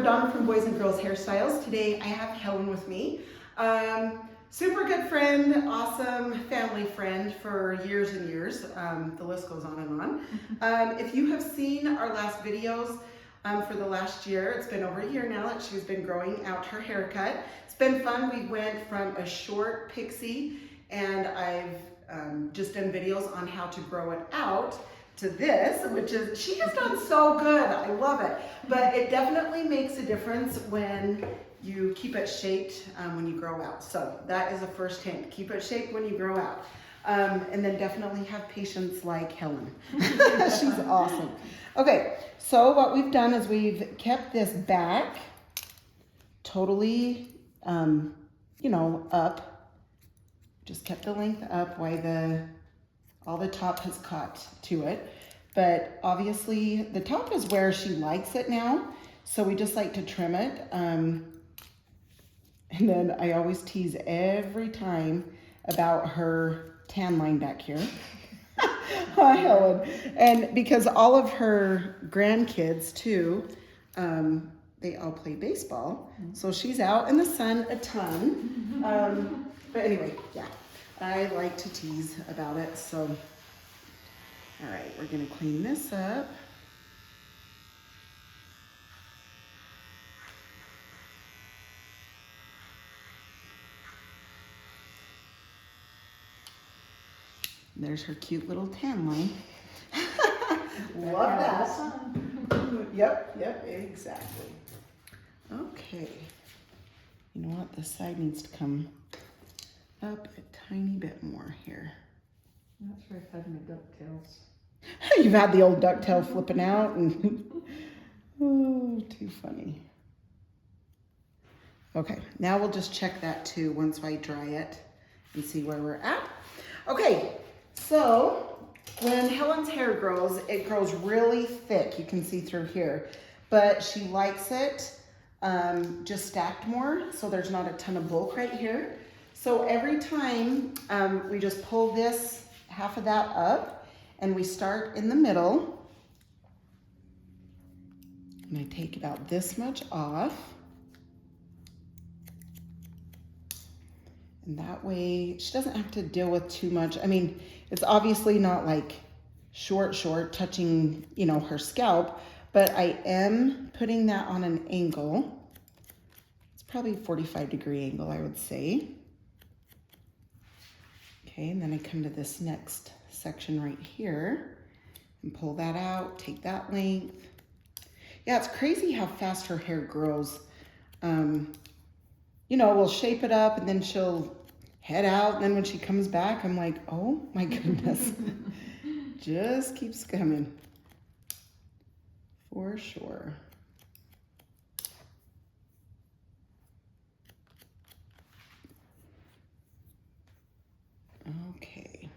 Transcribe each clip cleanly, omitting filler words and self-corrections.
RaDona from Boys and Girls Hairstyles. Today I have Helen with me. Super good friend, awesome family friend for years and years. The list goes on and on. If you have seen our last videos for the last year, it's been over a year now that she's been growing out her haircut. It's been fun. We went from a short pixie and I've just done videos on how to grow it out to this, which is, she has done so good. I love it. But it definitely makes a difference when you keep it shaped when you grow out. So that is a first hint. Keep it shaped when you grow out. And then definitely have patience like Helen. She's awesome. Okay, so what we've done is we've kept this back totally, you know, up. Just kept the length up while all the top has caught to it. But obviously the top is where she likes it now. So we just like to trim it. And then I always tease every time about her tan line back here. Hi, Helen. And because all of her grandkids too, they all play baseball. So she's out in the sun a ton. But anyway, yeah. I like to tease about it, so. All right, we're gonna clean this up. There's her cute little tan line. Love that. Yep, exactly. Okay. You know what, this side needs to come up a tiny bit more here. I'm not sure I've had my DuckTales. You've had the old ducktail flipping out and oh, too funny. Okay, now we'll just check that too once I dry it and see where we're at. Okay, so when Helen's hair grows, it grows really thick. You can see through here, but she likes it just stacked more, so there's not a ton of bulk right here. So every time we just pull this, half of that up, and we start in the middle. And I take about this much off. And that way, she doesn't have to deal with too much. I mean, it's obviously not like short, touching, you know, her scalp, but I am putting that on an angle. It's probably a 45-degree angle, I would say. Okay, and then I come to this next section right here and pull that out, take that length. Yeah, it's crazy how fast her hair grows. You know, we'll shape it up and then she'll head out. And then when she comes back, I'm like, oh my goodness. Just keeps coming. For sure. Okay.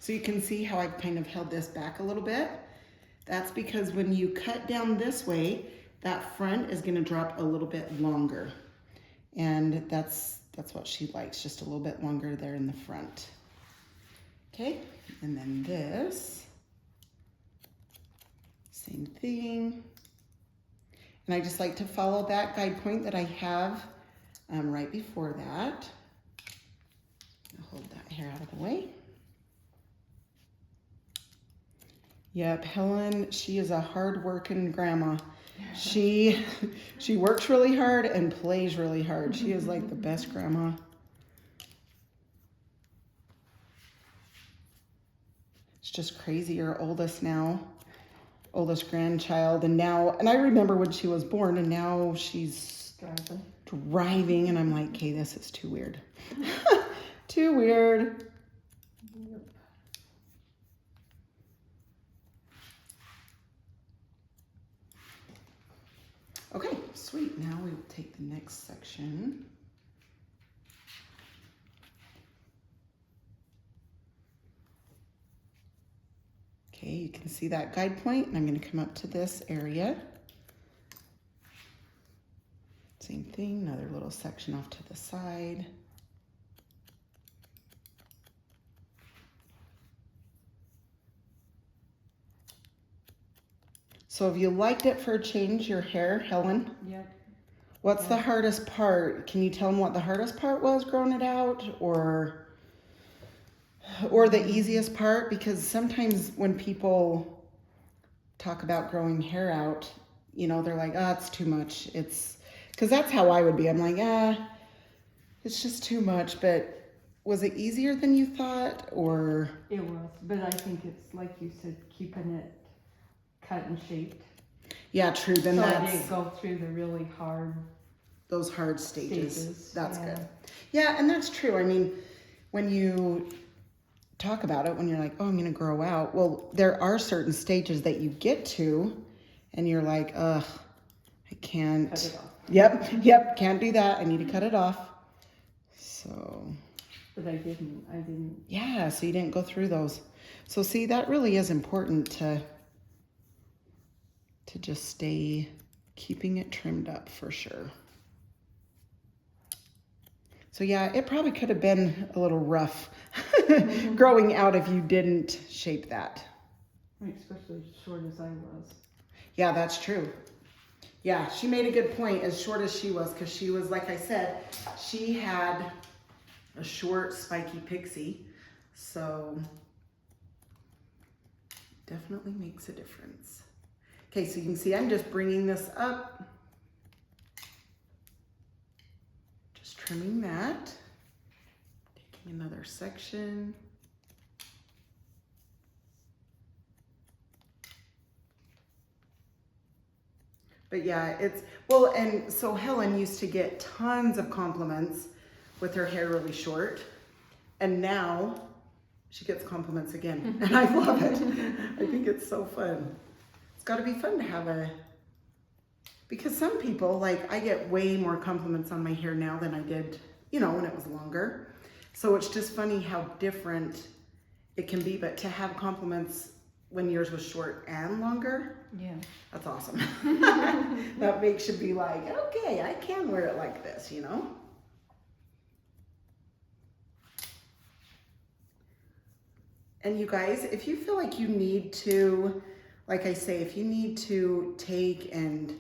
So you can see how I've kind of held this back a little bit. That's because when you cut down this way, that front is gonna drop a little bit longer. And that's what she likes, just a little bit longer there in the front. Okay, and then this, same thing. And I just like to follow that guide point that I have right before that. I'll hold that hair out of the way. Yep, Helen, she is a hard-working grandma. She works really hard and plays really hard. She is like the best grandma. It's just crazy, our oldest grandchild, and I remember when she was born, and now she's driving, and I'm like, okay, this is too weird. Too weird. Okay, sweet. Now we will take the next section. Okay, you can see that guide point, and I'm going to come up to this area. Same thing, another little section off to the side. So have you liked it for a change, your hair, Helen? Yep. What's the hardest part? Can you tell them what the hardest part was growing it out, or the easiest part? Because sometimes when people talk about growing hair out, you know, they're like, it's too much. It's, because that's how I would be. I'm like, it's just too much. But was it easier than you thought, or? It was, but I think it's like you said, keeping it cut and shaped. Yeah, true. Then so that's, I didn't go through the really hard those hard stages. That's yeah. good. Yeah, and that's true. I mean, when you talk about it, when you're like, I'm going to grow out, well, there are certain stages that you get to, and you're like, I can't. Cut it off. Yep, can't do that. I need to cut it off. So. But I didn't. Yeah, so you didn't go through those. So see, that really is important to just stay keeping it trimmed up for sure. So yeah, it probably could have been a little rough growing out if you didn't shape that. Especially as short as I was. Yeah, that's true. Yeah, she made a good point, as short as she was, because she was, like I said, she had a short, spiky pixie. So definitely makes a difference. Okay, so you can see I'm just bringing this up. Just trimming that. Taking another section. But yeah, it's, well, and so Helen used to get tons of compliments with her hair really short. And now she gets compliments again. And I love it. I think it's so fun. It's got to be fun to have because some people, like, I get way more compliments on my hair now than I did, you know, when it was longer. So it's just funny how different it can be. But to have compliments when yours was short and longer, yeah, that's awesome. That makes you be like, okay, I can wear it like this, you know? And you guys, if you feel like you need to, like I say, if you need to take and,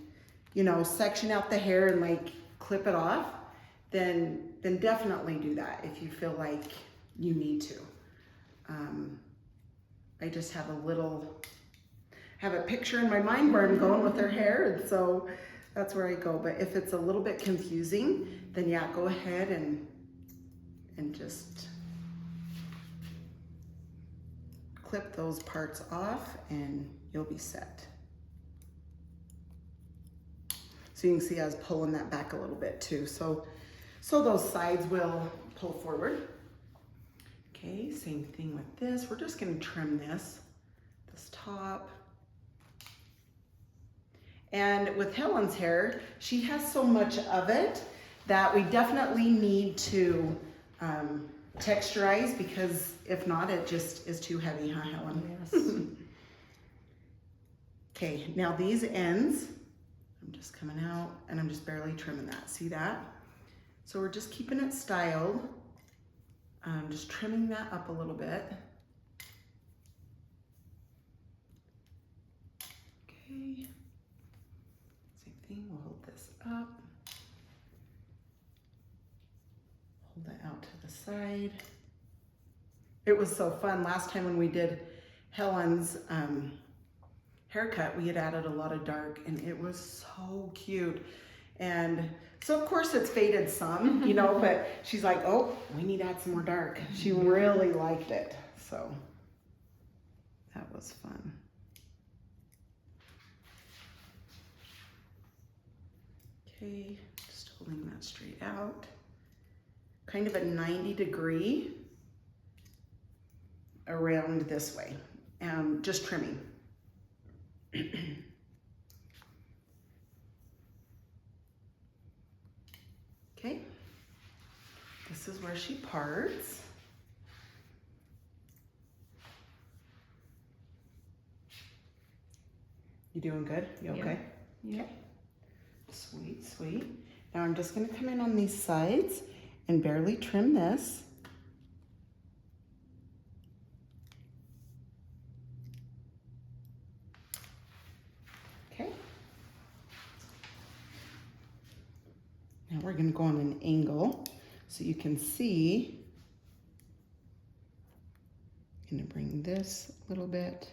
you know, section out the hair and like clip it off, then definitely do that if you feel like you need to. I just have a picture in my mind where I'm going with her hair, and so that's where I go. But if it's a little bit confusing, then yeah, go ahead and just clip those parts off and you'll be set. So you can see I was pulling that back a little bit too. So those sides will pull forward. Okay, same thing with this. We're just gonna trim this top. And with Helen's hair, she has so much of it that we definitely need to texturize, because if not, it just is too heavy, huh, Helen? Yes. Okay, now these ends, I'm just coming out and I'm just barely trimming that. See that? So we're just keeping it styled. Just trimming that up a little bit. Okay. Same thing, we'll hold this up. Hold that out to the side. It was so fun. Last time when we did Helen's haircut, we had added a lot of dark and it was so cute. And so of course it's faded some, you know, but she's like, oh, we need to add some more dark. She really liked it. So that was fun. Okay, just holding that straight out. Kind of a 90-degree around this way. Just trimming. Okay, this is where she parts. You doing good? You okay? Yeah. Okay. Sweet, sweet. Now I'm just gonna come in on these sides and barely trim this. Now we're gonna go on an angle so you can see. I'm gonna bring this a little bit.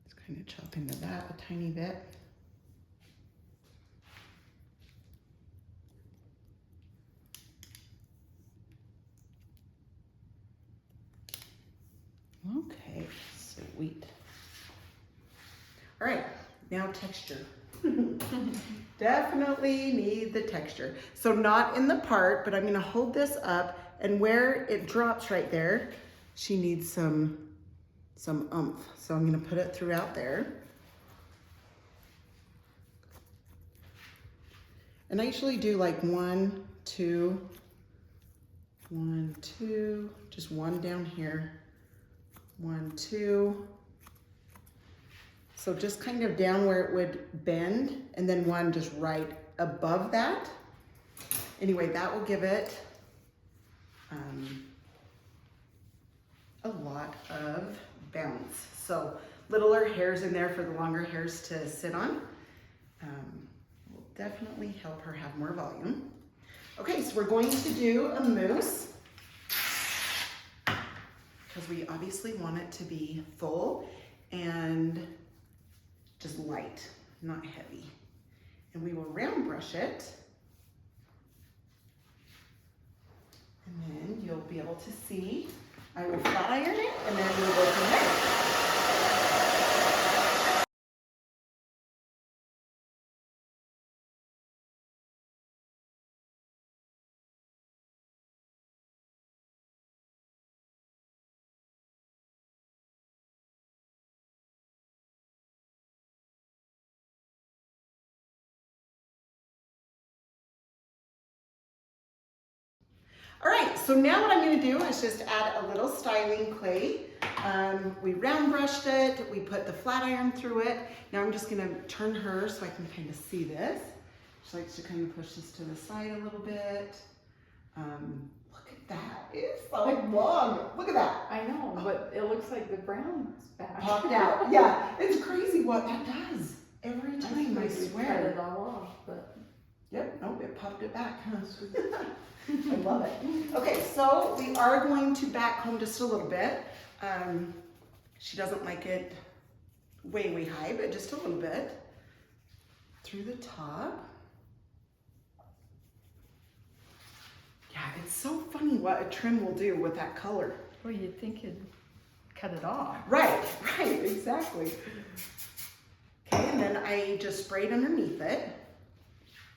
Just kind of chop into that a tiny bit. Okay, sweet. All right, now texture. Definitely need the texture. So not in the part, but I'm gonna hold this up, and where it drops right there, she needs some oomph. So I'm gonna put it throughout there. And I usually do like 1, 2, 1, 2, just one down here, 1, 2. So just kind of down where it would bend, and then one just right above that. Anyway, that will give it a lot of bounce. So littler hairs in there for the longer hairs to sit on. Will definitely help her have more volume. Okay, so we're going to do a mousse because we obviously want it to be full and just light, not heavy. And we will round brush it. And then you'll be able to see. I will flat iron it, and then we'll go from there. All right, so now what I'm gonna do is just add a little styling clay. We round brushed it, we put the flat iron through it. Now I'm just gonna turn her so I can kind of see this. She likes to kind of push this to the side a little bit. Look at that, it's so long. Look at that. I know, but it looks like the brown's back. Popped out, yeah. It's crazy what that does every time, I Cut swear. it all off, but Yep, nope, it popped it back, huh? I love it. Okay, so we are going to back comb just a little bit. She doesn't like it way, way high, but just a little bit through the top. Yeah, it's so funny what a trim will do with that color. well, you'd think you'd cut it off. Right, exactly. Okay, and then I just sprayed underneath it.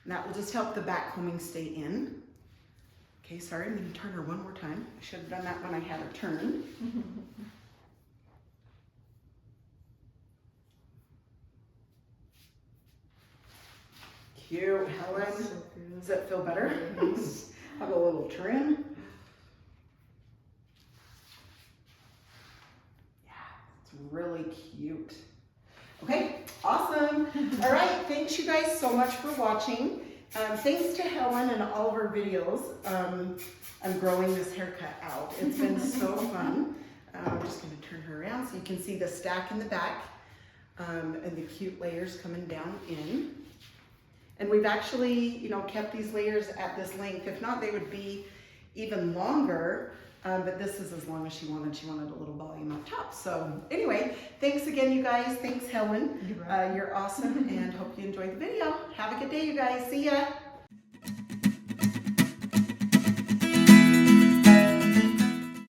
And that will just help the back combing stay in. Okay, sorry, I'm gonna turn her one more time. I should have done that when I had her turned. Cute, Helen. So good. Does it feel better? Yes. Have a little trim. Yeah, it's really cute. Okay, awesome. All right, thanks you guys so much for watching. Thanks to Helen and all of her videos. I'm growing this haircut out. It's been so fun. I'm just gonna turn her around so you can see the stack in the back and the cute layers coming down in. And we've actually, kept these layers at this length. If not, they would be even longer. But this is as long as she wanted. She wanted a little volume up top. So anyway, thanks again, you guys. Thanks, Helen. You're awesome, and hope you enjoyed the video. Have a good day, you guys. See ya.